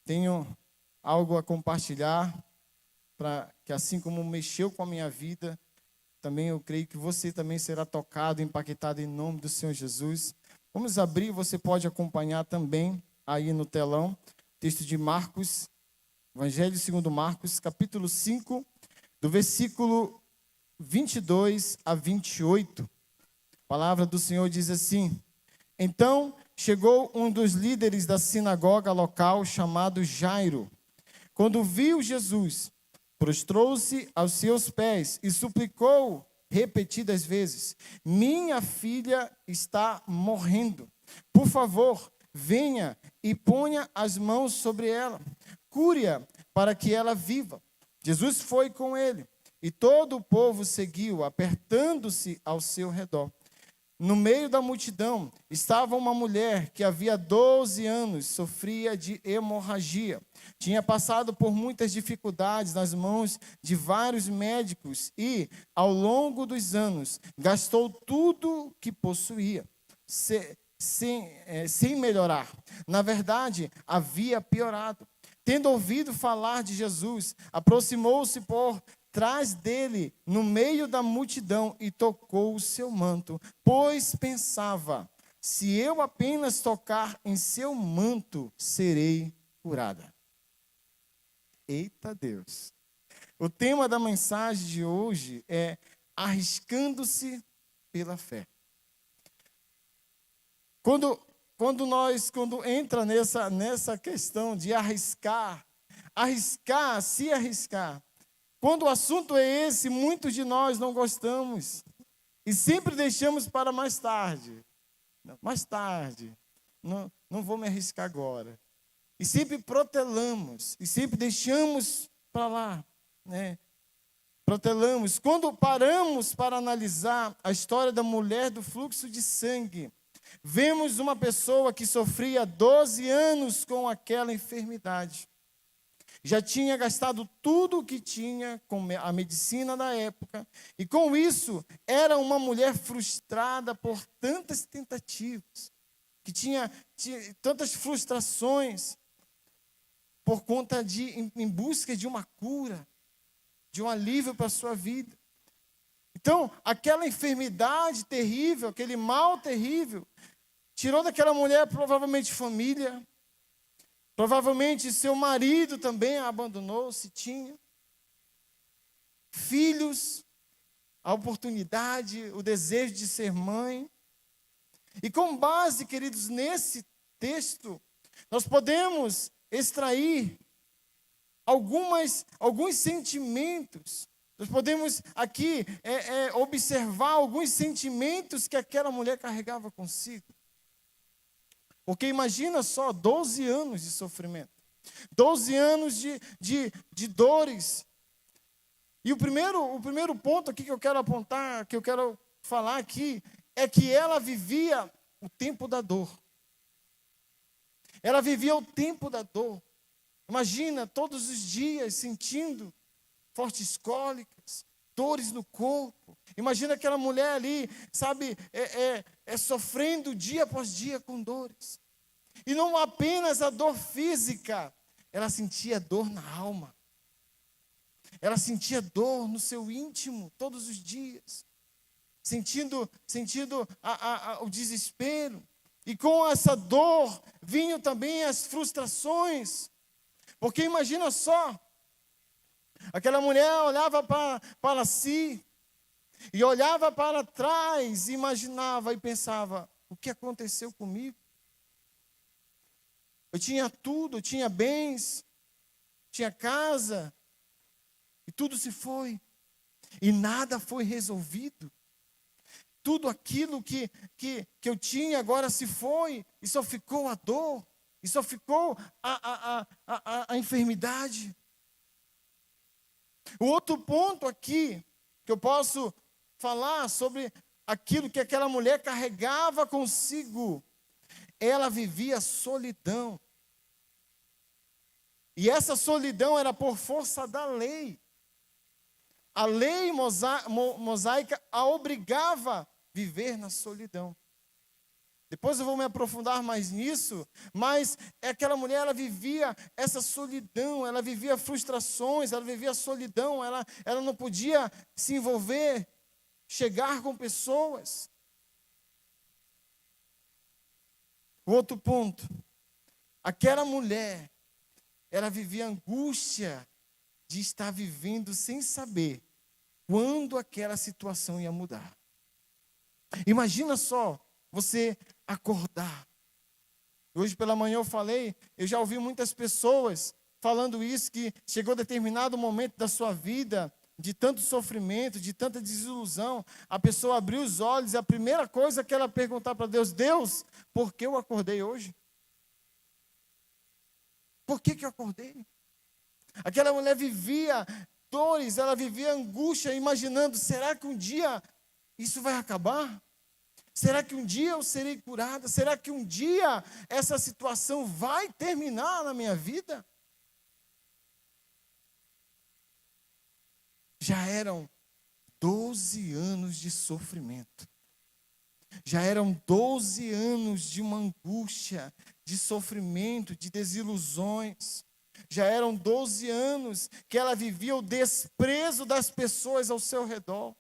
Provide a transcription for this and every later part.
tenho algo a compartilhar, para que assim como mexeu com a minha vida, também eu creio que você também será tocado, impactado em nome do Senhor Jesus. Vamos abrir, você pode acompanhar também aí no telão, texto de Marcos, Evangelho segundo Marcos, capítulo 5, do versículo 22 a 28. A palavra do Senhor diz assim: Então chegou um dos líderes da sinagoga local, chamado Jairo. Quando viu Jesus, prostrou-se aos seus pés e suplicou repetidas vezes: Minha filha está morrendo. Por favor, venha e ponha as mãos sobre ela. Cure-a para que ela viva. Jesus foi com ele e todo o povo seguiu, apertando-se ao seu redor. No meio da multidão estava uma mulher que havia 12 anos sofria de hemorragia. Tinha passado por muitas dificuldades nas mãos de vários médicos e, ao longo dos anos, gastou tudo que possuía, sem melhorar. Na verdade, havia piorado. Tendo ouvido falar de Jesus, aproximou-se por trás dele, no meio da multidão, e tocou o seu manto, pois pensava: se eu apenas tocar em seu manto, serei curada. Eita Deus! O tema da mensagem de hoje é arriscando-se pela fé. Quando entra nessa questão de se arriscar, quando o assunto é esse, muitos de nós não gostamos e sempre deixamos para mais tarde. Não vou me arriscar agora. E sempre protelamos, e sempre deixamos para lá, né? Protelamos. Quando paramos para analisar a história da mulher do fluxo de sangue, vemos uma pessoa que sofria 12 anos com aquela enfermidade. Já tinha gastado tudo o que tinha com a medicina da época, e com isso era uma mulher frustrada por tantas tentativas, que tinha tantas frustrações, por conta em busca de uma cura, de um alívio para a sua vida. Então, aquela enfermidade terrível, aquele mal terrível, tirou daquela mulher provavelmente família, provavelmente seu marido também a abandonou, se tinha. Filhos, a oportunidade, o desejo de ser mãe. E com base, queridos, nesse texto, nós podemos extrair alguns sentimentos. Nós podemos aqui observar alguns sentimentos que aquela mulher carregava consigo. Porque imagina só, 12 anos de sofrimento, 12 anos de dores. E o primeiro ponto aqui que eu quero apontar, que eu quero falar aqui, é que ela vivia o tempo da dor. Ela vivia o tempo da dor. Imagina, todos os dias sentindo fortes cólicas, dores no corpo. Imagina aquela mulher ali, sabe, sofrendo dia após dia com dores. E não apenas a dor física, ela sentia dor na alma. Ela sentia dor no seu íntimo todos os dias. Sentindo o desespero. E com essa dor vinham também as frustrações. Porque imagina só, aquela mulher olhava para si, e olhava para trás, e imaginava e pensava: o que aconteceu comigo? Eu tinha tudo, eu tinha bens, tinha casa, e tudo se foi, e nada foi resolvido. Tudo aquilo que eu tinha agora se foi, e só ficou a dor, e só ficou a enfermidade. O outro ponto aqui, que eu posso falar sobre aquilo que aquela mulher carregava consigo, ela vivia solidão. E essa solidão era por força da lei. A lei mosaica a obrigava a viver na solidão. Depois eu vou me aprofundar mais nisso, mas aquela mulher, ela vivia essa solidão, ela vivia frustrações, ela vivia solidão, ela não podia se envolver, chegar com pessoas. O outro ponto, aquela mulher, ela vivia angústia de estar vivendo sem saber quando aquela situação ia mudar. Imagina só, você acordar. Hoje pela manhã eu já ouvi muitas pessoas falando isso, que chegou determinado momento da sua vida, de tanto sofrimento, de tanta desilusão, a pessoa abriu os olhos e a primeira coisa que ela perguntar para Deus: Deus, por que eu acordei hoje? Por que eu acordei? Aquela mulher vivia dores, ela vivia angústia, imaginando: será que um dia isso vai acabar? Será que um dia eu serei curada? Será que um dia essa situação vai terminar na minha vida? Já eram 12 anos de sofrimento. Já eram 12 anos de uma angústia, de sofrimento, de desilusões. Já eram 12 anos que ela vivia o desprezo das pessoas ao seu redor.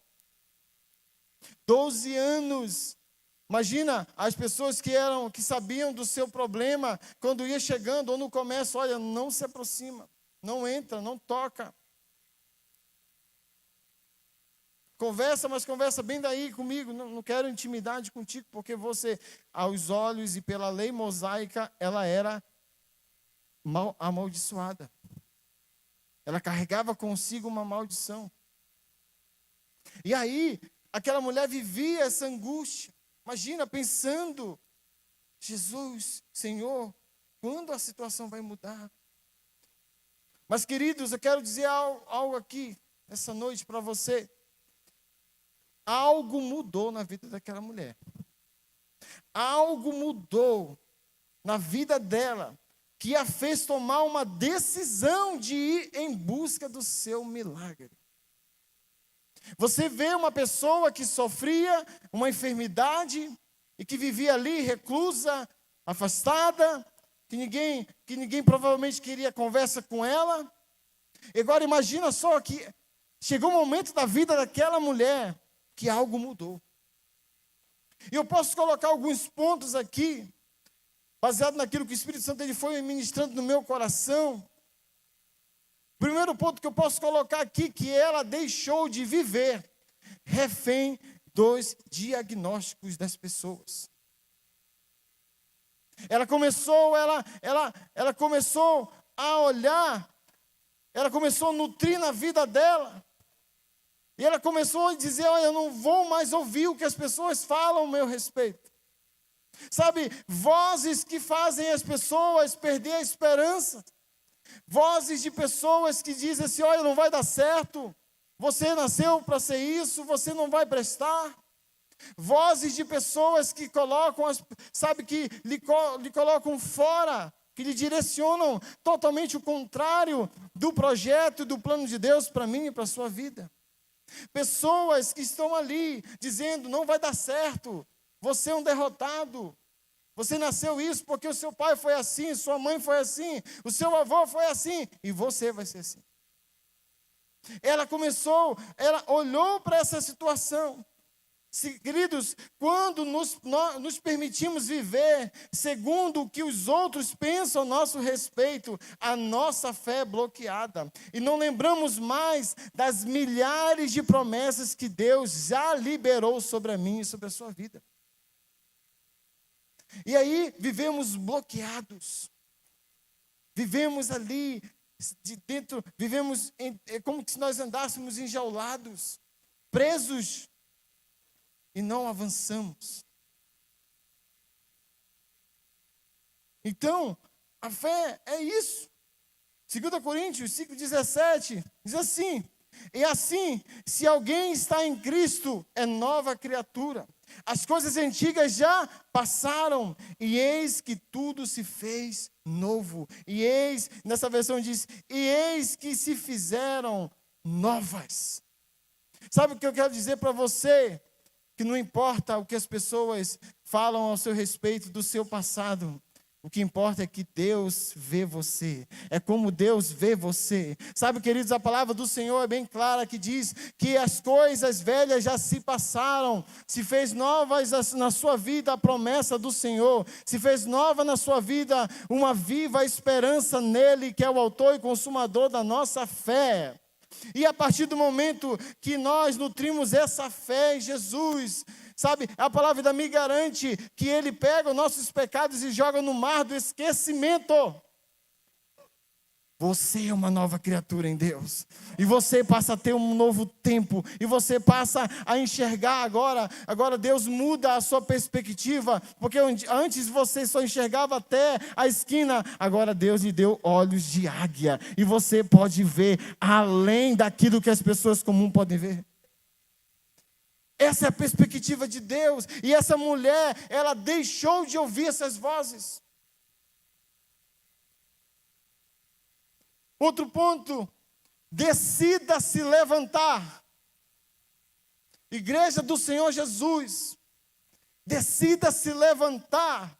12 anos. Imagina as pessoas que sabiam do seu problema, quando ia chegando ou no comércio: olha, não se aproxima, não entra, não toca. Conversa, mas conversa bem daí comigo, não quero intimidade contigo, porque você, aos olhos e pela lei mosaica, ela era amaldiçoada. Ela carregava consigo uma maldição. E aí, aquela mulher vivia essa angústia. Imagina, pensando: Jesus, Senhor, quando a situação vai mudar? Mas, queridos, eu quero dizer algo aqui, essa noite, para você. Algo mudou na vida daquela mulher. Algo mudou na vida dela, que a fez tomar uma decisão de ir em busca do seu milagre. Você vê uma pessoa que sofria uma enfermidade e que vivia ali reclusa, afastada, que ninguém provavelmente queria conversa com ela. Agora imagina só que chegou um momento da vida daquela mulher que algo mudou. E eu posso colocar alguns pontos aqui, baseado naquilo que o Espírito Santo ele foi ministrando no meu coração. Primeiro ponto que eu posso colocar aqui, que ela deixou de viver refém dos diagnósticos das pessoas. Ela começou a olhar, ela começou a nutrir na vida dela. E ela começou a dizer: olha, eu não vou mais ouvir o que as pessoas falam ao meu respeito. Sabe, vozes que fazem as pessoas perder a esperança. Vozes de pessoas que dizem assim: olha, não vai dar certo, você nasceu para ser isso, você não vai prestar. Vozes de pessoas que colocam, que lhe colocam fora, que lhe direcionam totalmente o contrário do projeto e do plano de Deus para mim e para a sua vida. Pessoas que estão ali dizendo: não vai dar certo, você é um derrotado. Você nasceu isso porque o seu pai foi assim, sua mãe foi assim, o seu avô foi assim, e você vai ser assim. Ela olhou para essa situação. Queridos, quando nos permitimos viver segundo o que os outros pensam a nosso respeito, a nossa fé é bloqueada. E não lembramos mais das milhares de promessas que Deus já liberou sobre a mim e sobre a sua vida. E aí vivemos bloqueados, vivemos ali de dentro, é como se nós andássemos enjaulados, presos, e não avançamos. Então, a fé é isso. 2 Coríntios 5,17 diz assim: e assim, se alguém está em Cristo, é nova criatura. As coisas antigas já passaram, e eis que tudo se fez novo. E eis, nessa versão diz: e eis que se fizeram novas. Sabe o que eu quero dizer para você? que não importa o que as pessoas falam ao seu respeito do seu passado. O que importa é que Deus vê você. É como Deus vê você. Sabe, queridos, a palavra do Senhor é bem clara que diz que as coisas velhas já se passaram. Se fez novas na sua vida a promessa do Senhor. Se fez nova na sua vida uma viva esperança nele, que é o autor e consumador da nossa fé. E a partir do momento que nós nutrimos essa fé em Jesus, sabe, a palavra da me garante que Ele pega os nossos pecados e joga no mar do esquecimento. Você é uma nova criatura em Deus. E você passa a ter um novo tempo. E você passa a enxergar agora. Agora Deus muda a sua perspectiva. Porque antes você só enxergava até a esquina. Agora Deus lhe deu olhos de águia. E você pode ver além daquilo que as pessoas comuns podem ver. Essa é a perspectiva de Deus. E essa mulher, ela deixou de ouvir essas vozes. Outro ponto, decida se levantar. Igreja do Senhor Jesus, decida se levantar.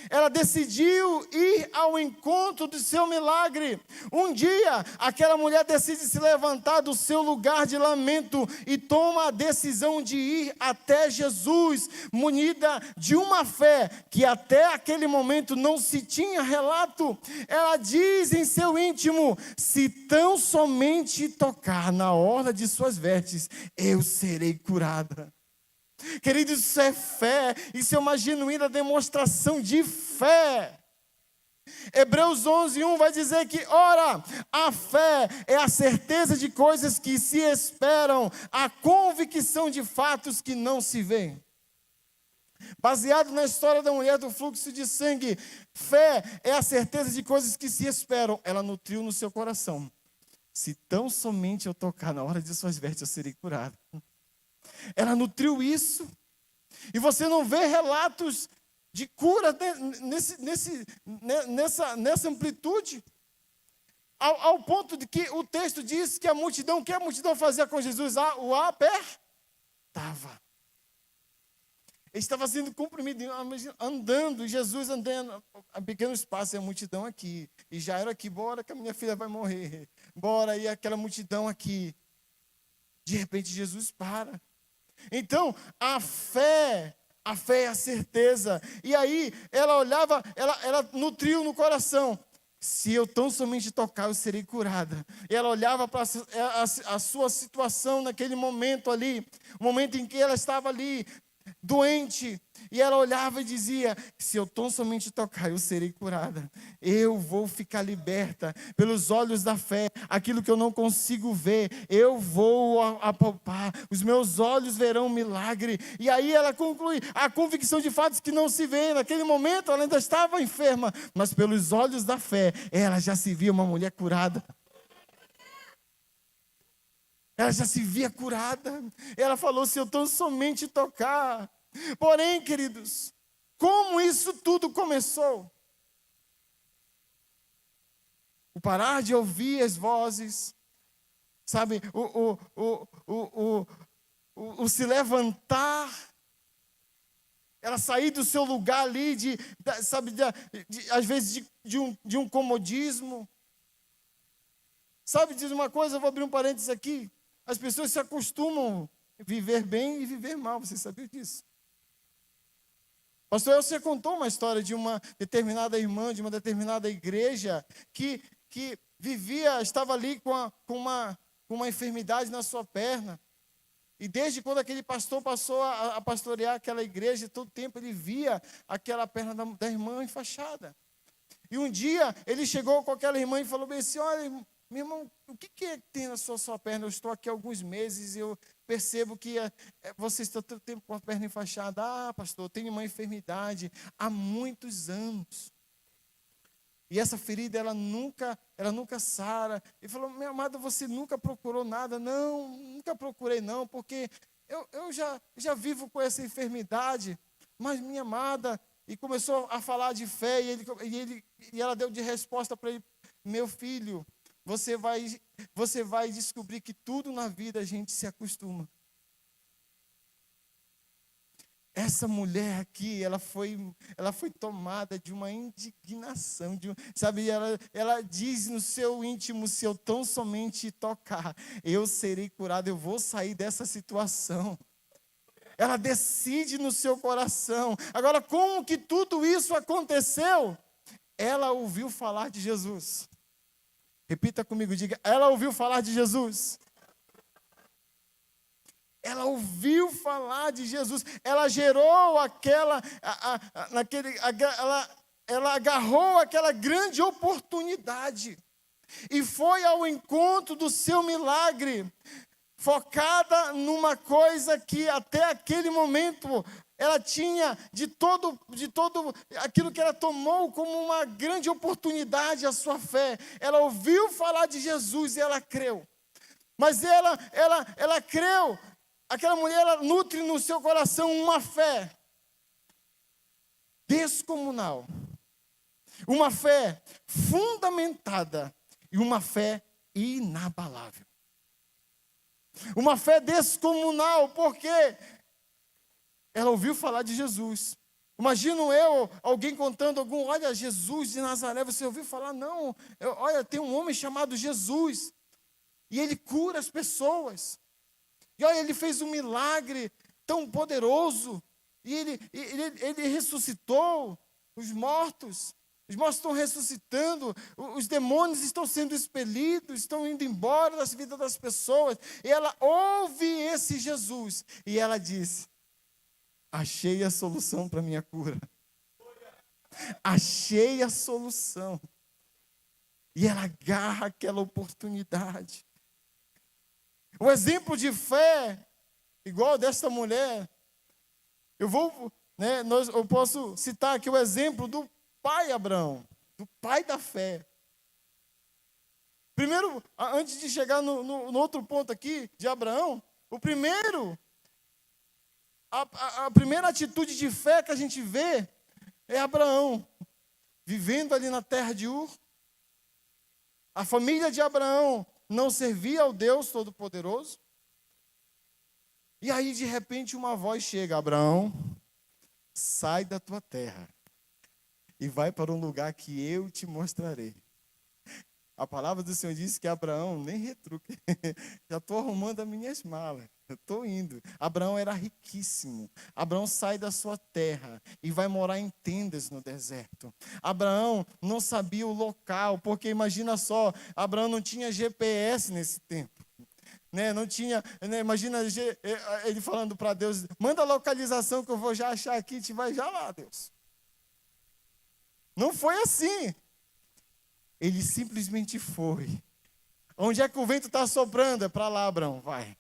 Ela decidiu ir ao encontro do seu milagre. Um dia, aquela mulher decide se levantar do seu lugar de lamento e toma a decisão de ir até Jesus, munida de uma fé que até aquele momento não se tinha relato. Ela diz em seu íntimo: se tão somente tocar na orla de suas vestes, eu serei curada. Queridos, isso é fé, isso é uma genuína demonstração de fé. Hebreus 11:1 vai dizer que, ora, a fé é a certeza de coisas que se esperam, a convicção de fatos que não se veem. Baseado na história da mulher do fluxo de sangue, fé é a certeza de coisas que se esperam. Ela nutriu no seu coração: se tão somente eu tocar na hora de suas vestes, eu serei curada. Ela nutriu isso. E você não vê relatos de cura nessa amplitude. Ao ponto de que o texto diz que o que a multidão fazia com Jesus? O apertava. Ele estava sendo comprimido, andando, Jesus andando a pequeno espaço, e a multidão aqui. E já era aqui: bora que a minha filha vai morrer. Bora, e aquela multidão aqui. De repente Jesus para. Então, a fé é a certeza. E aí, ela olhava, ela nutriu no coração: se eu tão somente tocar, eu serei curada. E ela olhava para a sua situação naquele momento ali, o momento em que ela estava ali, doente. E ela olhava e dizia: se eu tão somente tocar, eu serei curada. Eu vou ficar liberta pelos olhos da fé. Aquilo que eu não consigo ver, eu vou apalpar. Os meus olhos verão um milagre. E aí ela conclui: a convicção de fatos que não se vê. Naquele momento ela ainda estava enferma, mas pelos olhos da fé, ela já se via uma mulher curada. Ela já se via curada. Ela falou: se eu tão somente tocar. Porém, queridos, como isso tudo começou? O parar de ouvir as vozes, sabe, o se levantar, ela sair do seu lugar ali, às vezes de um comodismo. Sabe, diz uma coisa, eu vou abrir um parênteses aqui: as pessoas se acostumam a viver bem e viver mal, você sabia disso? Pastor, você contou uma história de uma determinada irmã, de uma determinada igreja, que estava ali com uma enfermidade na sua perna. E desde quando aquele pastor passou a pastorear aquela igreja, todo tempo ele via aquela perna da irmã enfaixada. E um dia ele chegou com aquela irmã e falou bem assim: olha, meu irmão, o que é que tem na sua perna? Eu estou aqui há alguns meses e eu percebo que você está todo tempo com a perna enfaixada. Ah, pastor, eu tenho uma enfermidade há muitos anos. E essa ferida, ela nunca sara. Ele falou: minha amada, você nunca procurou nada? Não, nunca procurei não, porque eu já vivo com essa enfermidade. Mas minha amada, e começou a falar de fé, e ela deu de resposta para ele: meu filho, você vai descobrir que tudo na vida a gente se acostuma. Essa mulher aqui, ela foi tomada de uma indignação, sabe, ela diz no seu íntimo, se eu tão somente tocar, eu serei curada, eu vou sair dessa situação. Ela decide no seu coração. Agora, como que tudo isso aconteceu? Ela ouviu falar de Jesus. Repita comigo, diga, ela ouviu falar de Jesus. Ela ouviu falar de Jesus, ela gerou ela agarrou aquela grande oportunidade e foi ao encontro do seu milagre, focada numa coisa que até aquele momento ela tinha de todo aquilo que ela tomou como uma grande oportunidade, a sua fé. Ela ouviu falar de Jesus e ela creu. Mas ela creu. Aquela mulher, ela nutre no seu coração uma fé descomunal, uma fé fundamentada e uma fé inabalável. Uma fé descomunal, porque ela ouviu falar de Jesus. Imagino alguém contando olha, Jesus de Nazaré, você ouviu falar? Não, olha, tem um homem chamado Jesus, e ele cura as pessoas. E olha, ele fez um milagre tão poderoso, e ele ressuscitou os mortos estão ressuscitando, os demônios estão sendo expelidos, estão indo embora das vidas das pessoas. E ela ouve esse Jesus, e ela diz, achei a solução para a minha cura. Achei a solução. E ela agarra aquela oportunidade. O exemplo de fé, igual dessa mulher, eu posso citar aqui o exemplo do pai Abraão, do pai da fé. Primeiro, antes de chegar no outro ponto aqui, de Abraão, a primeira atitude de fé que a gente vê é Abraão, vivendo ali na terra de Ur. A família de Abraão não servia ao Deus Todo-Poderoso. E aí, de repente, uma voz chega, Abraão, sai da tua terra e vai para um lugar que eu te mostrarei. A palavra do Senhor diz que Abraão, nem retruque, já estou arrumando as minhas malas, estou indo. Abraão era riquíssimo. Abraão sai da sua terra e vai morar em tendas no deserto. Abraão não sabia o local, porque imagina só, Abraão não tinha GPS nesse tempo. Não tinha, imagina ele falando para Deus, manda a localização que eu vou já achar aqui, te vai já lá, Deus. Não foi assim. Ele simplesmente foi. Onde é que o vento está soprando? É para lá, Abraão, vai.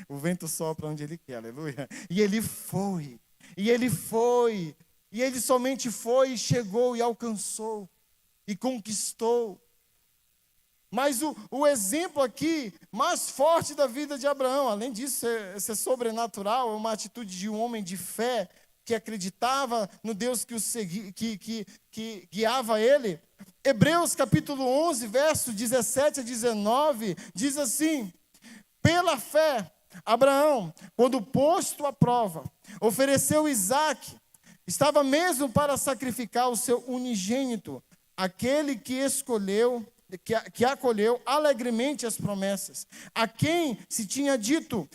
O vento sopra onde ele quer, aleluia. E ele foi. E ele somente foi, e chegou e alcançou. E conquistou. Mas o exemplo aqui, mais forte da vida de Abraão, além disso ser sobrenatural, é uma atitude de um homem de fé, que acreditava no Deus que o seguia, que guiava ele. Hebreus capítulo 11, verso 17 a 19, diz assim, pela fé, Abraão, quando posto à prova, ofereceu Isaque, estava mesmo para sacrificar o seu unigênito, aquele que escolheu, que acolheu alegremente as promessas, a quem se tinha dito,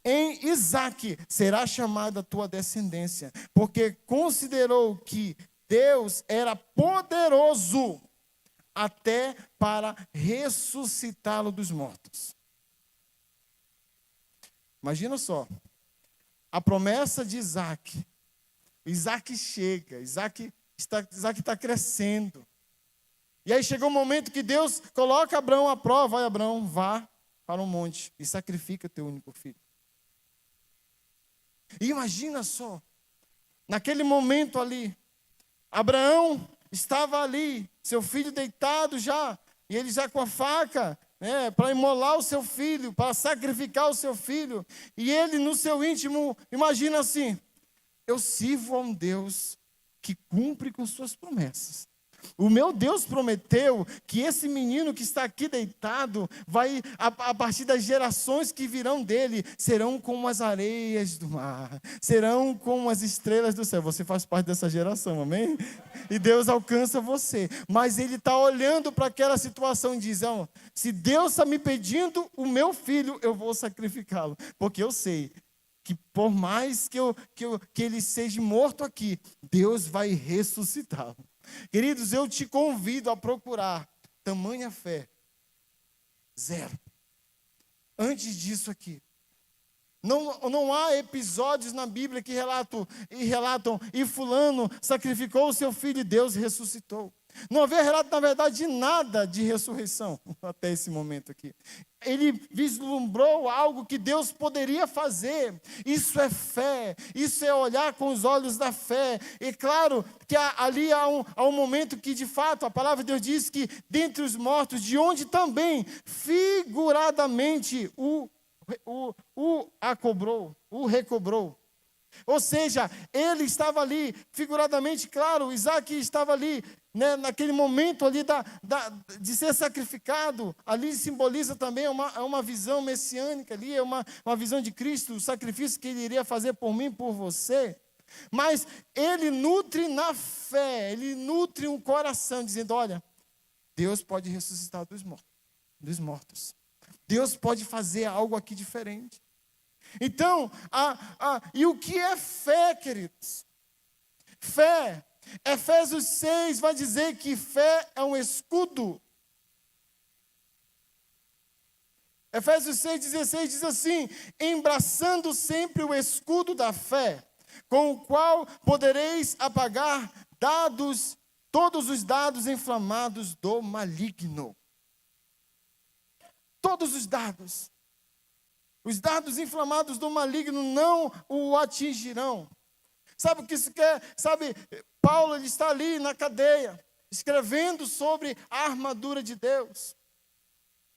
em Isaque será chamada a tua descendência, porque considerou que Deus era poderoso até para ressuscitá-lo dos mortos. Imagina só, a promessa de Isaque. Isaque chega, Isaque está crescendo. E aí chegou um momento que Deus coloca Abraão à prova. Vai, Abraão, vá para um monte e sacrifica teu único filho. E imagina só, naquele momento ali, Abraão estava ali, seu filho deitado já, e ele já com a faca, para imolar o seu filho, para sacrificar o seu filho. E ele no seu íntimo, imagina assim, eu sirvo a um Deus que cumpre com suas promessas. O meu Deus prometeu que esse menino que está aqui deitado, vai, a partir das gerações que virão dele, serão como as areias do mar, serão como as estrelas do céu. Você faz parte dessa geração, amém? E Deus alcança você. Mas ele está olhando para aquela situação e diz, se Deus está me pedindo o meu filho, eu vou sacrificá-lo. Porque eu sei que por mais que ele seja morto aqui, Deus vai ressuscitá-lo. Queridos, eu te convido a procurar tamanha fé. Zero. Antes disso aqui. Não há episódios na Bíblia que relatam, e fulano sacrificou o seu filho e Deus ressuscitou. Não havia relato, na verdade, de nada de ressurreição até esse momento aqui. Ele vislumbrou algo que Deus poderia fazer. Isso é fé, isso é olhar com os olhos da fé. E claro que ali há um momento que, de fato, a palavra de Deus diz que dentre os mortos, de onde também, figuradamente, o recobrou. Ou seja, ele estava ali, figuradamente, claro, Isaac estava ali, né, naquele momento ali de ser sacrificado. Ali simboliza também uma visão messiânica, ali é uma visão de Cristo, o sacrifício que ele iria fazer por mim, por você. Mas ele nutre na fé, ele nutre um coração, dizendo, olha, Deus pode ressuscitar dos mortos. Deus pode fazer algo aqui diferente. Então, e o que é fé, queridos? Fé, Efésios 6 vai dizer que fé é um escudo. Efésios 6,16 diz assim, embraçando sempre o escudo da fé, com o qual podereis apagar todos os dados inflamados do maligno. Todos os dados. Os dardos inflamados do maligno não o atingirão. Sabe o que isso quer? Sabe, Paulo ele está ali na cadeia, escrevendo sobre a armadura de Deus.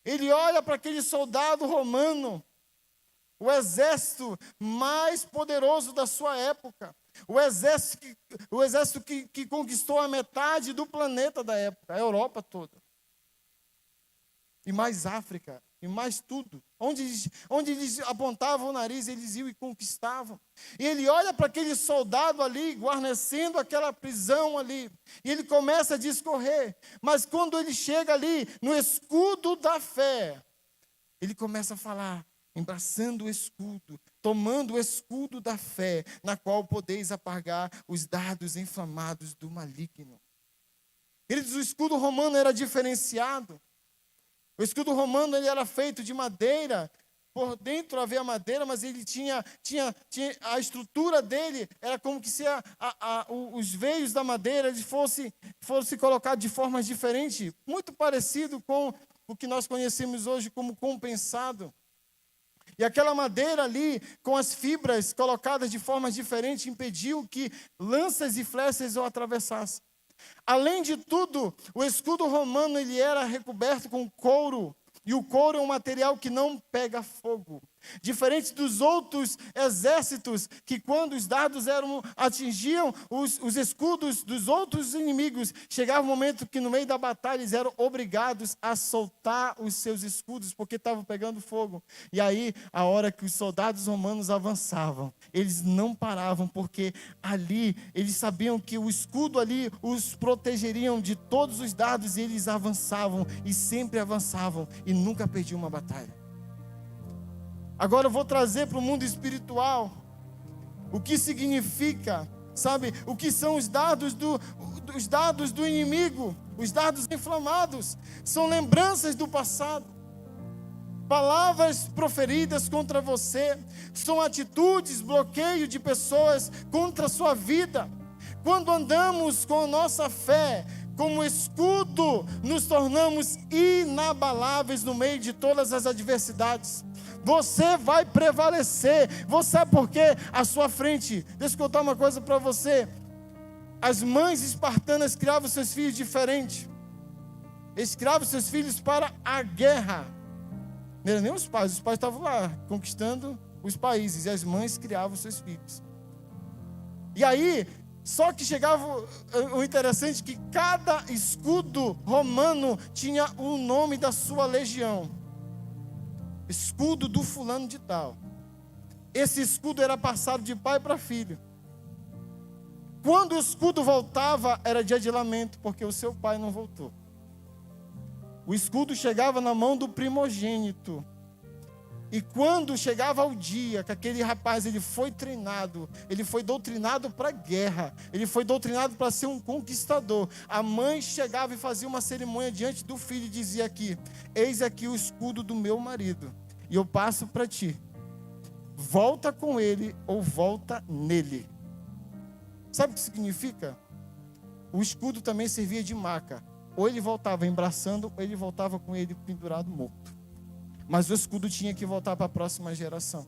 Ele olha para aquele soldado romano, o exército mais poderoso da sua época. O exército que conquistou a metade do planeta da época, a Europa toda. E mais África. E mais tudo. Onde eles apontavam o nariz, eles iam e conquistavam. E ele olha para aquele soldado ali, guarnecendo aquela prisão ali. E ele começa a discorrer. Mas quando ele chega ali, no escudo da fé, ele começa a falar, embraçando o escudo, tomando o escudo da fé, na qual podeis apagar os dardos inflamados do maligno. Queridos, o escudo romano era diferenciado. O escudo romano ele era feito de madeira, por dentro havia madeira, mas ele tinha a estrutura dele, era como que se os veios da madeira eles fossem colocados de formas diferentes, muito parecido com o que nós conhecemos hoje como compensado. E aquela madeira ali, com as fibras colocadas de formas diferentes, impediu que lanças e flechas o atravessassem. Além de tudo, o escudo romano ele era recoberto com couro, e o couro é um material que não pega fogo. Diferente dos outros exércitos, que quando os dardos atingiam os escudos dos outros inimigos, chegava um momento que no meio da batalha eles eram obrigados a soltar os seus escudos, porque estavam pegando fogo. E aí, a hora que os soldados romanos avançavam, eles não paravam, porque ali, eles sabiam que o escudo ali os protegeriam de todos os dardos, e eles avançavam, e sempre avançavam, e nunca perdiam uma batalha. Agora eu vou trazer para o mundo espiritual o que significa, sabe, o que são os dardos do inimigo, os dardos inflamados, são lembranças do passado, palavras proferidas contra você, são atitudes, bloqueio de pessoas contra a sua vida. Quando andamos com a nossa fé como escudo, nos tornamos inabaláveis no meio de todas as adversidades. Você vai prevalecer. Você sabe por quê? À sua frente, deixa eu contar uma coisa para você. As mães espartanas criavam seus filhos diferente. Eles criavam seus filhos para a guerra. Não eram nem os pais estavam lá conquistando os países, e as mães criavam seus filhos. E aí, Só que chegava, o interessante é que cada escudo romano tinha o nome da sua legião. Escudo do fulano de tal. Esse escudo era passado de pai para filho. Quando o escudo voltava, era dia de lamento, porque o seu pai não voltou. O escudo chegava na mão do primogênito. E quando chegava o dia que aquele rapaz ele foi doutrinado para a guerra, ele foi doutrinado para ser um conquistador. A mãe chegava e fazia uma cerimônia diante do filho e dizia aqui: eis aqui o escudo do meu marido, e eu passo para ti. Volta com ele ou volta nele. Sabe o que significa? O escudo também servia de maca. Ou ele voltava embraçando, ou ele voltava com ele pendurado morto. Mas o escudo tinha que voltar para a próxima geração.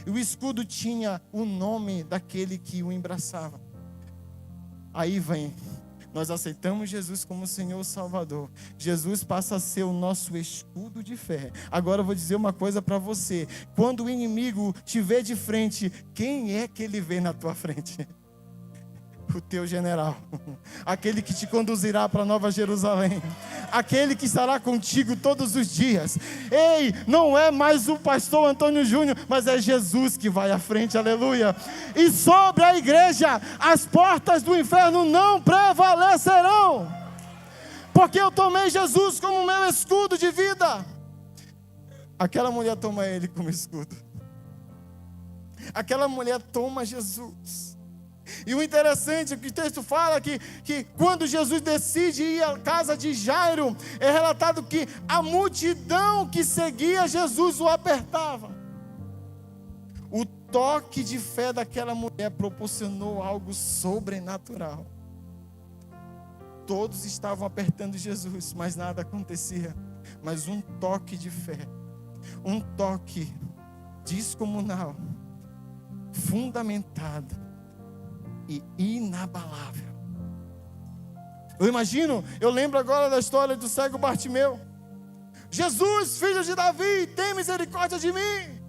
E o escudo tinha o nome daquele que o embraçava. Aí vem, nós aceitamos Jesus como Senhor Salvador. Jesus passa a ser o nosso escudo de fé. Agora eu vou dizer uma coisa para você. Quando o inimigo te vê de frente, quem é que ele vê na tua frente? O teu general, aquele que te conduzirá para Nova Jerusalém, aquele que estará contigo todos os dias. Ei, não é mais o pastor Antônio Júnior, mas é Jesus que vai à frente, aleluia. E sobre a igreja, as portas do inferno não prevalecerão, porque eu tomei Jesus como meu escudo de vida. Aquela mulher toma ele como escudo. Aquela mulher toma Jesus. E o interessante é que o texto fala que quando Jesus decide ir à casa de Jairo, é relatado que a multidão que seguia Jesus o apertava. O toque de fé daquela mulher proporcionou algo sobrenatural. Todos estavam apertando Jesus, mas nada acontecia. Mas um toque de fé, um toque descomunal, fundamentado e inabalável. Eu lembro agora da história do cego Bartimeu. Jesus, filho de Davi, tem misericórdia de mim.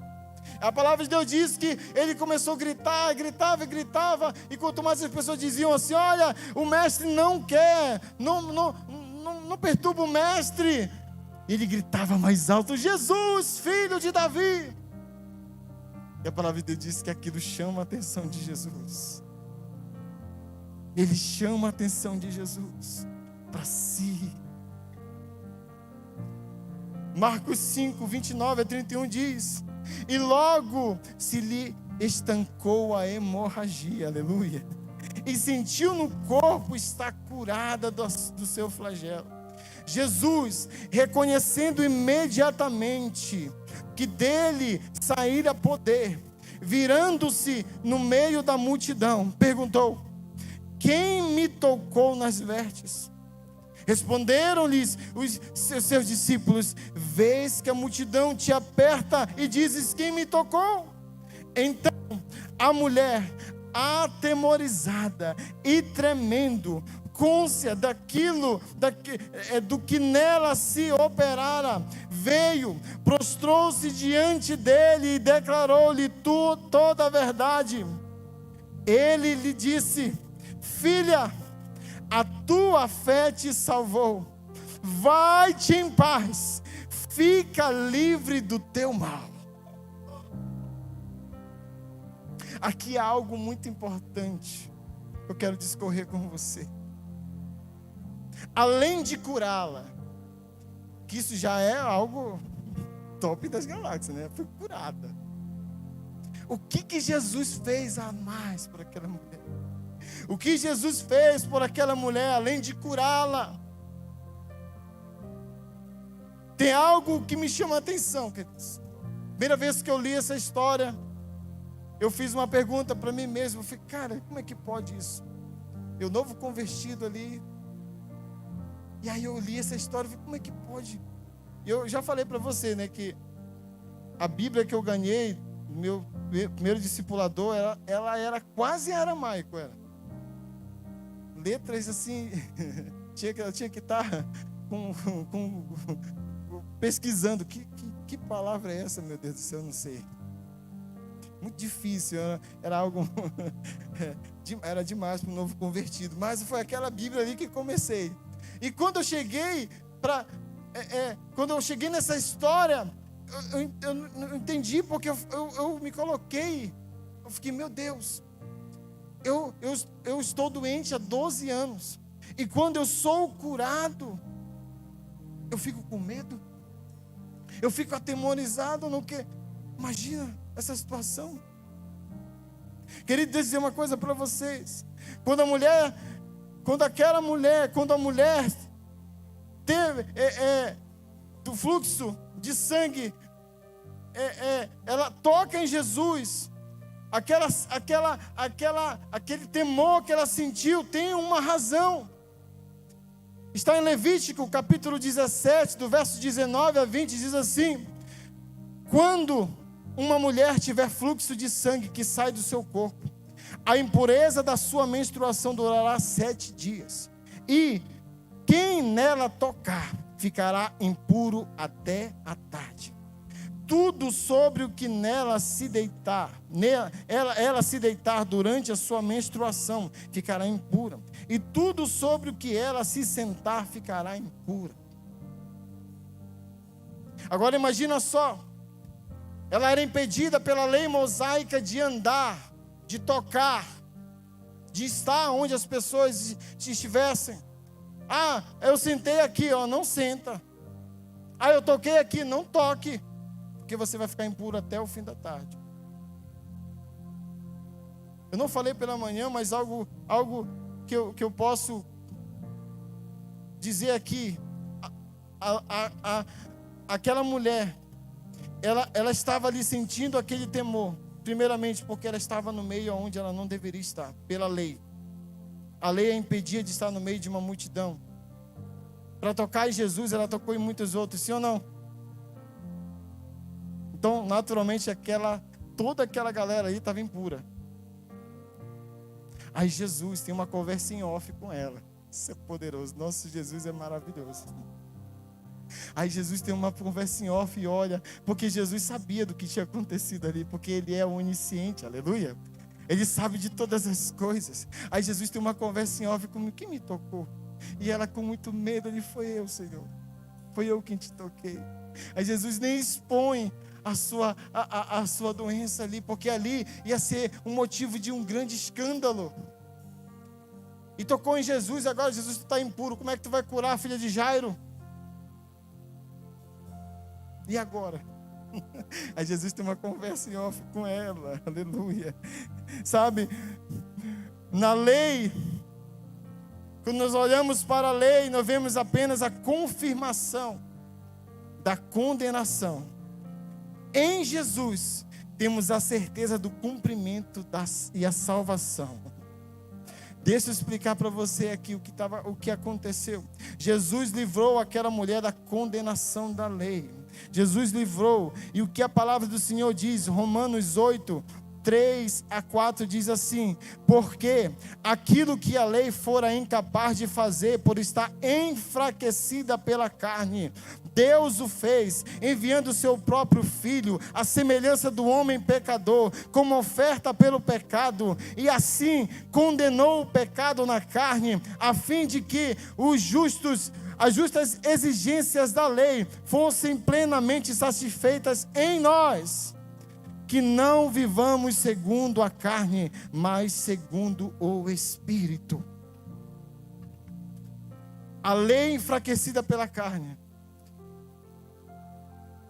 A palavra de Deus diz que ele começou a gritar, gritava, e quanto mais as pessoas diziam assim: olha, o mestre não quer, não perturba o mestre. Ele gritava mais alto: Jesus, filho de Davi. E a palavra de Deus diz que aquilo chama a atenção de Jesus. Ele chama a atenção de Jesus para si. Marcos 5, 29 a 31 diz: e logo se lhe estancou a hemorragia, aleluia, e sentiu no corpo estar curada do seu flagelo. Jesus, reconhecendo imediatamente que dele saíra poder, virando-se no meio da multidão, perguntou: quem me tocou nas vestes? Responderam-lhes os seus discípulos: vês que a multidão te aperta e dizes: quem me tocou? Então a mulher, atemorizada e tremendo, côncia do que nela se operara, veio, prostrou-se diante dele e declarou-lhe toda a verdade. Ele lhe disse: filha, a tua fé te salvou, vai-te em paz, fica livre do teu mal. Aqui há algo muito importante que eu quero discorrer com você. Além de curá-la, que isso já é algo top das galáxias, né? Foi curada. O que Jesus fez a mais por aquela mulher? O que Jesus fez por aquela mulher, além de curá-la? Tem algo que me chama a atenção, queridos. Primeira vez que eu li essa história, eu fiz uma pergunta para mim mesmo. Eu falei: cara, como é que pode isso? Eu novo convertido ali. E aí eu li essa história e falei: como é que pode? Eu já falei para você, né, que a Bíblia que eu ganhei, meu primeiro discipulador, ela era quase aramaico, era. Letras assim, eu tinha que estar pesquisando. Que palavra é essa, meu Deus do céu, eu não sei. muito difícil, era algo, era demais para um novo convertido, mas foi aquela Bíblia ali que comecei. E quando eu cheguei quando eu cheguei nessa história, eu não entendi, porque eu me coloquei, eu fiquei, meu Deus, eu estou doente há 12 anos, e quando eu sou curado, eu fico com medo, eu fico atemorizado no que, imagina essa situação. Querido, deixa eu dizer uma coisa para vocês, quando a mulher teve do fluxo de sangue, ela toca em Jesus, aquele temor que ela sentiu tem uma razão. Está em Levítico capítulo 17, do verso 19 a 20, diz assim: quando uma mulher tiver fluxo de sangue que sai do seu corpo, a impureza da sua menstruação durará 7 dias, e quem nela tocar ficará impuro até a tarde. Tudo sobre o que nela se deitar, ela se deitar durante a sua menstruação, ficará impura. E tudo sobre o que ela se sentar, ficará impura. Agora imagina só, ela era impedida pela lei mosaica de andar, de tocar, de estar onde as pessoas estivessem. Ah, eu sentei aqui, não senta. Ah, eu toquei aqui, não toque, porque você vai ficar impuro até o fim da tarde. Eu não falei pela manhã, mas algo que eu posso dizer aqui. Aquela mulher, ela estava ali sentindo aquele temor, primeiramente porque ela estava no meio onde ela não deveria estar, pela lei. A lei a impedia de estar no meio de uma multidão. Para tocar em Jesus, ela tocou em muitos outros, sim ou não? Então, naturalmente, toda aquela galera aí estava impura. Aí Jesus tem uma conversa em off com ela. Isso é poderoso. Nosso Jesus é maravilhoso. Aí Jesus tem uma conversa em off e olha, porque Jesus sabia do que tinha acontecido ali, porque Ele é onisciente, aleluia. Ele sabe de todas as coisas. Aí Jesus tem uma conversa em off comigo, quem me tocou? E ela com muito medo, ele foi eu, Senhor. Foi eu quem te toquei. Aí Jesus nem expõe a sua doença ali, porque ali ia ser um motivo de um grande escândalo. E tocou em Jesus, agora Jesus está impuro, como é que tu vai curar a filha de Jairo? E agora? Aí Jesus tem uma conversa em off com ela, aleluia. Sabe, na lei, quando nós olhamos para a lei, nós vemos apenas a confirmação da condenação. Em Jesus, temos a certeza do cumprimento e a salvação. Deixa eu explicar para você aqui o que aconteceu. Jesus livrou aquela mulher da condenação da lei. Jesus livrou, e o que a palavra do Senhor diz, Romanos 8, 3-4 diz assim: porque aquilo que a lei fora incapaz de fazer, por estar enfraquecida pela carne, Deus o fez, enviando o seu próprio Filho, à semelhança do homem pecador, como oferta pelo pecado, e assim condenou o pecado na carne, a fim de que as justas exigências da lei fossem plenamente satisfeitas em nós, que não vivamos segundo a carne, mas segundo o Espírito. A lei enfraquecida pela carne.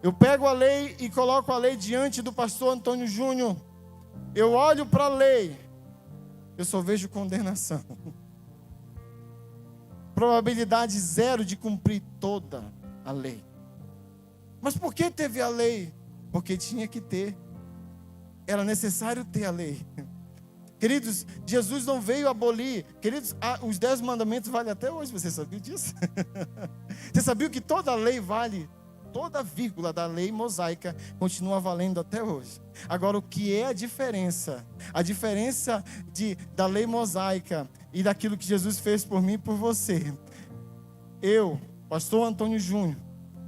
Eu pego a lei e coloco a lei diante do pastor Antônio Júnior. Eu olho para a lei, eu só vejo condenação. Probabilidade 0 de cumprir toda a lei. Mas por que teve a lei? Porque tinha que ter. Era necessário ter a lei. Queridos, Jesus não veio abolir. Queridos, os 10 mandamentos valem até hoje. Você sabia disso? Você sabia que toda a lei vale? Toda vírgula da lei mosaica continua valendo até hoje. Agora, o que é a diferença? A diferença da lei mosaica e daquilo que Jesus fez por mim e por você. Eu, pastor Antônio Júnior,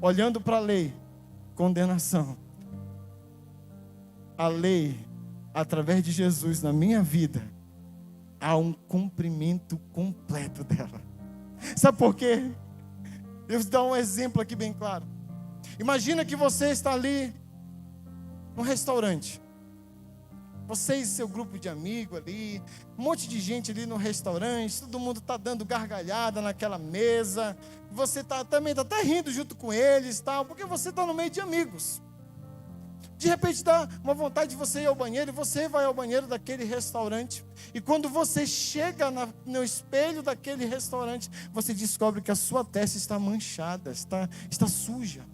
olhando para a lei, condenação. A lei através de Jesus na minha vida, há um cumprimento completo dela. Sabe por quê? Eu vou dar um exemplo aqui bem claro. Imagina que você está ali num restaurante. Você e seu grupo de amigos ali, um monte de gente ali no restaurante, todo mundo está dando gargalhada naquela mesa. Você também está até rindo junto com eles, tal, porque você está no meio de amigos. De repente dá uma vontade de você ir ao banheiro, e você vai ao banheiro daquele restaurante. E quando você chega no espelho daquele restaurante, você descobre que a sua testa está manchada, está suja.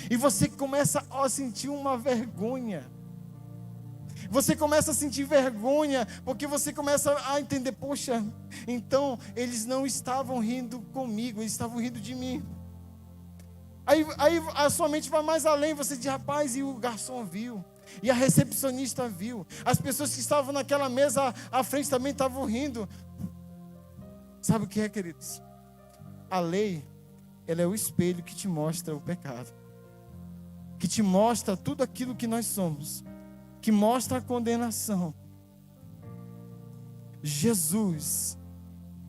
E você começa a sentir uma vergonha. Você começa a sentir vergonha, porque você começa a entender, poxa, então eles não estavam rindo comigo, eles estavam rindo de mim. Aí a sua mente vai mais além, você diz, rapaz, e o garçom viu, e a recepcionista viu, as pessoas que estavam naquela mesa à frente também estavam rindo. Sabe o que é, queridos? A lei, ela é o espelho que te mostra o pecado, que te mostra tudo aquilo que nós somos, que mostra a condenação. Jesus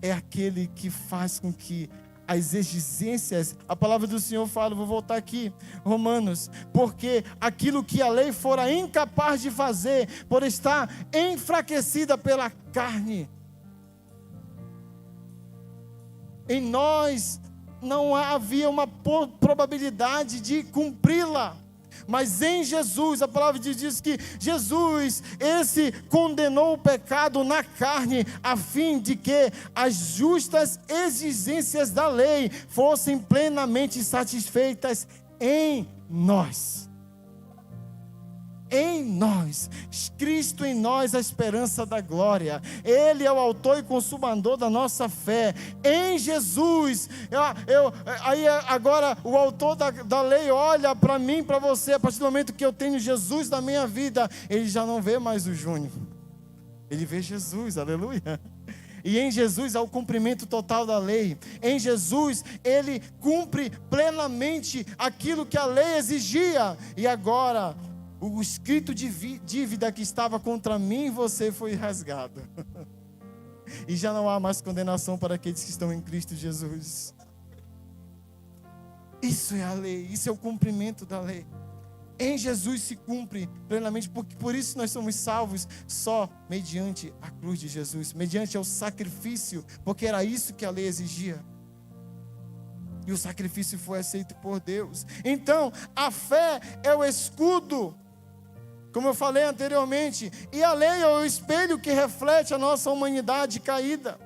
é aquele que faz com que as exigências, a palavra do Senhor fala, vou voltar aqui, Romanos, porque aquilo que a lei fora incapaz de fazer, por estar enfraquecida pela carne, em nós não havia uma probabilidade de cumpri-la. Mas em Jesus, a palavra diz que Jesus, esse condenou o pecado na carne, a fim de que as justas exigências da lei fossem plenamente satisfeitas em nós. Em nós, Cristo em nós, a esperança da glória. Ele é o autor e consumador da nossa fé. Em Jesus, agora o autor da lei olha para mim, para você. A partir do momento que eu tenho Jesus na minha vida, ele já não vê mais o Júnior, ele vê Jesus, aleluia. E em Jesus há o cumprimento total da lei. Em Jesus, ele cumpre plenamente aquilo que a lei exigia. E agora o escrito de dívida que estava contra mim e você foi rasgado. E já não há mais condenação para aqueles que estão em Cristo Jesus. Isso é a lei, isso é o cumprimento da lei. Em Jesus se cumpre plenamente, porque por isso nós somos salvos só mediante a cruz de Jesus, mediante o sacrifício, porque era isso que a lei exigia. E o sacrifício foi aceito por Deus. Então, a fé é o escudo, como eu falei anteriormente, e a lei é o espelho que reflete a nossa humanidade caída.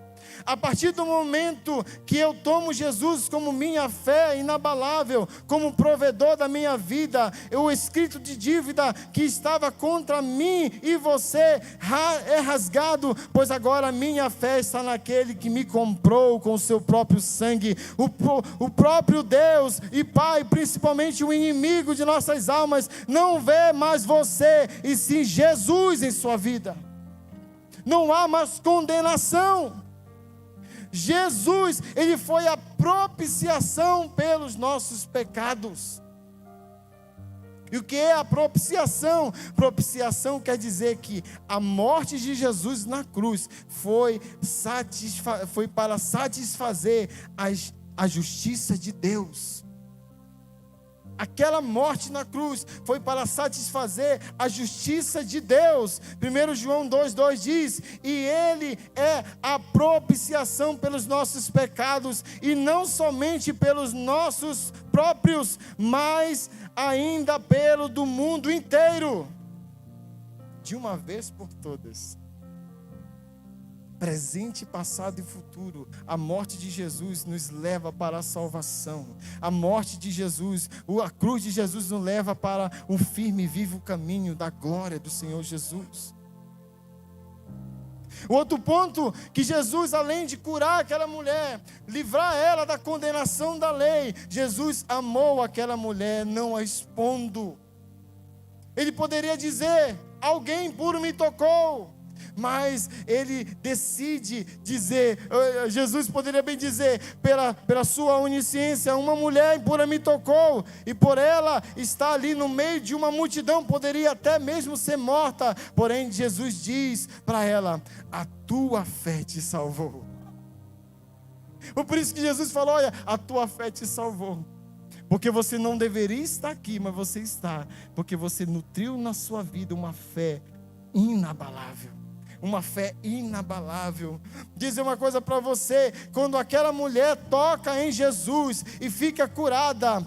A partir do momento que eu tomo Jesus como minha fé inabalável, como provedor da minha vida, o escrito de dívida que estava contra mim e você é rasgado, pois agora a minha fé está naquele que me comprou com o seu próprio sangue. O próprio Deus e Pai, principalmente o inimigo de nossas almas, não vê mais você, e sim Jesus em sua vida. Não há mais condenação. Jesus, ele foi a propiciação pelos nossos pecados. E o que é a propiciação? Propiciação quer dizer que a morte de Jesus na cruz foi para satisfazer a justiça de Deus. Aquela morte na cruz foi para satisfazer a justiça de Deus. 1 João 2,2 diz, e Ele é a propiciação pelos nossos pecados, e não somente pelos nossos próprios, mas ainda pelo do mundo inteiro, de uma vez por todas. Presente, passado e futuro, a morte de Jesus nos leva para a salvação. A morte de Jesus, a cruz de Jesus nos leva para um firme e vivo caminho da glória do Senhor Jesus. O outro ponto, que Jesus, além de curar aquela mulher, livrar ela da condenação da lei, Jesus amou aquela mulher, não a expondo. Ele poderia dizer, alguém impuro me tocou. mas ele decide dizer, Jesus poderia bem dizer, pela sua onisciência, uma mulher impura me tocou, e por ela estar ali no meio de uma multidão, poderia até mesmo ser morta, porém Jesus diz para ela, a tua fé te salvou. Por isso que Jesus falou, olha, a tua fé te salvou. Porque você não deveria estar aqui, mas você está. Porque você nutriu na sua vida uma fé inabalável. Uma fé inabalável. Dizer uma coisa para você, quando aquela mulher toca em Jesus e fica curada,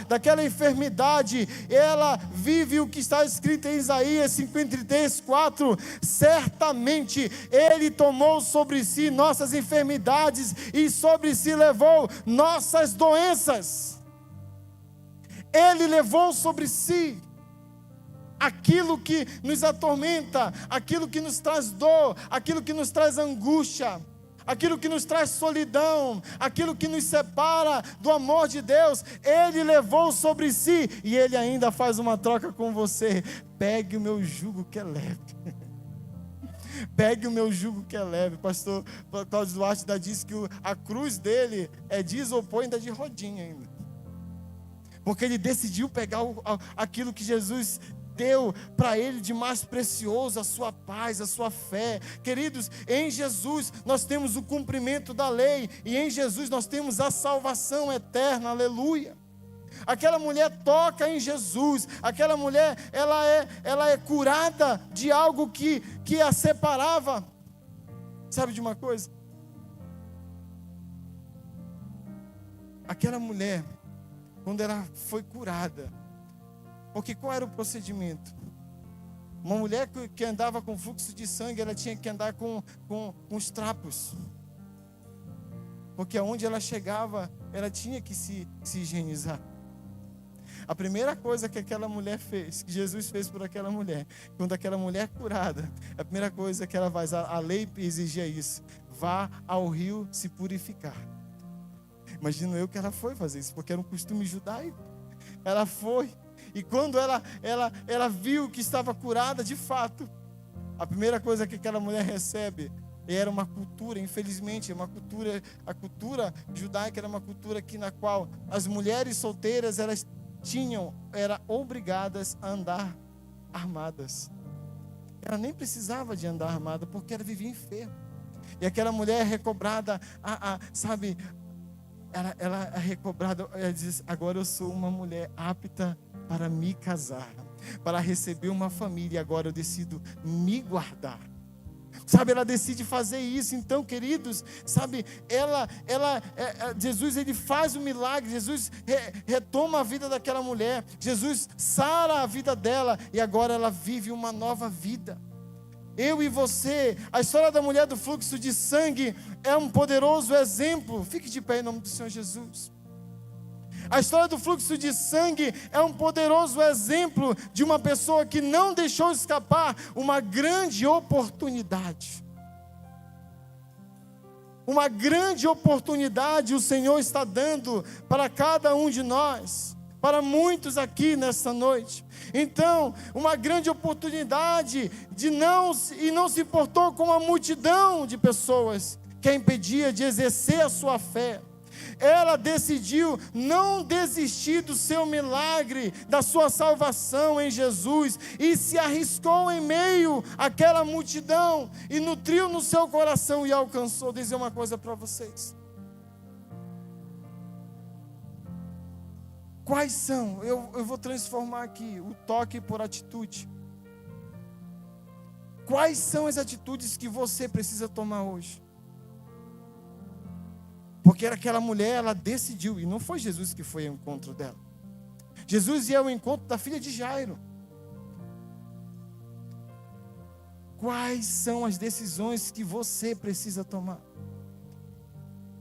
daquela enfermidade, ela vive o que está escrito em Isaías 53:4, certamente Ele tomou sobre si nossas enfermidades e sobre si levou nossas doenças. Ele levou sobre si aquilo que nos atormenta, aquilo que nos traz dor, aquilo que nos traz angústia, aquilo que nos traz solidão, aquilo que nos separa do amor de Deus, Ele levou sobre si, e Ele ainda faz uma troca com você. Pegue o meu jugo que é leve. Pegue o meu jugo que é leve. Pastor Cláudio Duarte ainda disse que a cruz dele é de isopor, ainda de rodinha ainda. Porque ele decidiu pegar aquilo que Jesus deu para ele de mais precioso, a sua paz, a sua fé. Queridos, em Jesus nós temos o cumprimento da lei, e em Jesus nós temos a salvação eterna, aleluia. Aquela mulher toca em Jesus, aquela mulher, ela é curada de algo que a separava. Sabe de uma coisa? Aquela mulher, quando ela foi curada, porque qual era o procedimento? Uma mulher que andava com fluxo de sangue, ela tinha que andar com os trapos. Porque aonde ela chegava, ela tinha que se higienizar. A primeira coisa que aquela mulher fez, que Jesus fez por aquela mulher, quando aquela mulher é curada, a primeira coisa que ela faz, a lei exigia isso, vá ao rio se purificar. Imagino eu que ela foi fazer isso, porque era um costume judaico. Ela foi. E quando ela viu que estava curada de fato, a primeira coisa que aquela mulher recebe era uma cultura, infelizmente, a cultura judaica era uma cultura na qual as mulheres solteiras eram obrigadas a andar armadas. Ela nem precisava de andar armada, porque ela vivia enferma. E aquela mulher recobrada, sabe, ela é recobrada, ela diz, agora eu sou uma mulher apta para me casar, para receber uma família, agora eu decido me guardar. Sabe, ela decide fazer isso. Então, queridos, sabe, Jesus, ele faz o milagre, Jesus retoma a vida daquela mulher, Jesus sara a vida dela, e agora ela vive uma nova vida. Eu e você, a história da mulher do fluxo de sangue é um poderoso exemplo. Fique de pé em nome do Senhor Jesus. A história do fluxo de sangue é um poderoso exemplo de uma pessoa que não deixou escapar uma grande oportunidade. Uma grande oportunidade o Senhor está dando para cada um de nós, para muitos aqui nesta noite. Então, uma grande oportunidade não se importou com a multidão de pessoas que a impedia de exercer a sua fé. Ela decidiu não desistir do seu milagre, da sua salvação em Jesus, e se arriscou em meio àquela multidão, e nutriu no seu coração e alcançou. Vou dizer uma coisa para vocês. Quais são? Eu vou transformar aqui o toque por atitude. Quais são as atitudes que você precisa tomar hoje? Porque aquela mulher, ela decidiu, e não foi Jesus que foi ao encontro dela. Jesus ia ao encontro da filha de Jairo. Quais são as decisões que você precisa tomar?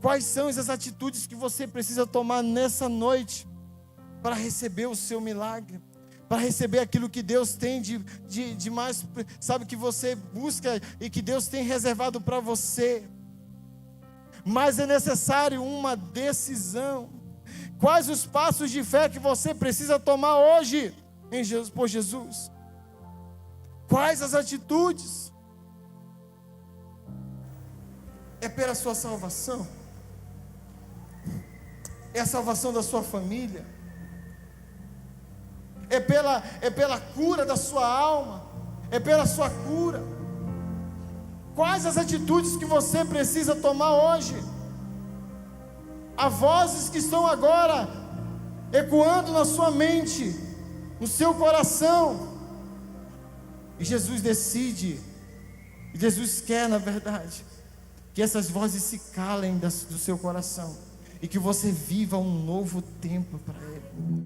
Quais são as atitudes que você precisa tomar nessa noite para receber o seu milagre? Para receber aquilo que Deus tem de mais, sabe, que você busca e que Deus tem reservado para você. Mas é necessário uma decisão. Quais os passos de fé que você precisa tomar hoje por Jesus? Quais as atitudes? É pela sua salvação. É a salvação da sua família. É pela cura da sua alma. É pela sua cura. Quais as atitudes que você precisa tomar hoje? Há vozes que estão agora ecoando na sua mente, no seu coração. E Jesus decide, e Jesus quer, na verdade, que essas vozes se calem do seu coração e que você viva um novo tempo para Ele.